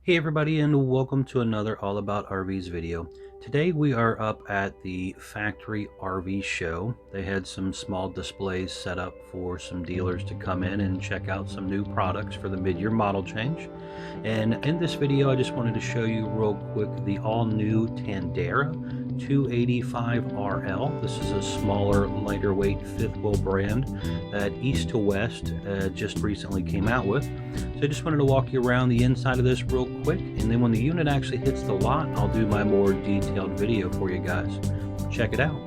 Hey everybody, and welcome to another All About RVs video. Today we are up at the factory RV show. They had some small displays set up for some dealers to come in and check out some new products for the mid-year model change. And in this video I just wanted to show you real quick the all-new Tandara 285RL. This is a smaller, lighter weight fifth wheel brand that East to West just recently came out with. So I just wanted to walk you around the inside of this real quick, and then when the unit actually hits the lot, I'll do my more detailed video for you guys. Check it out.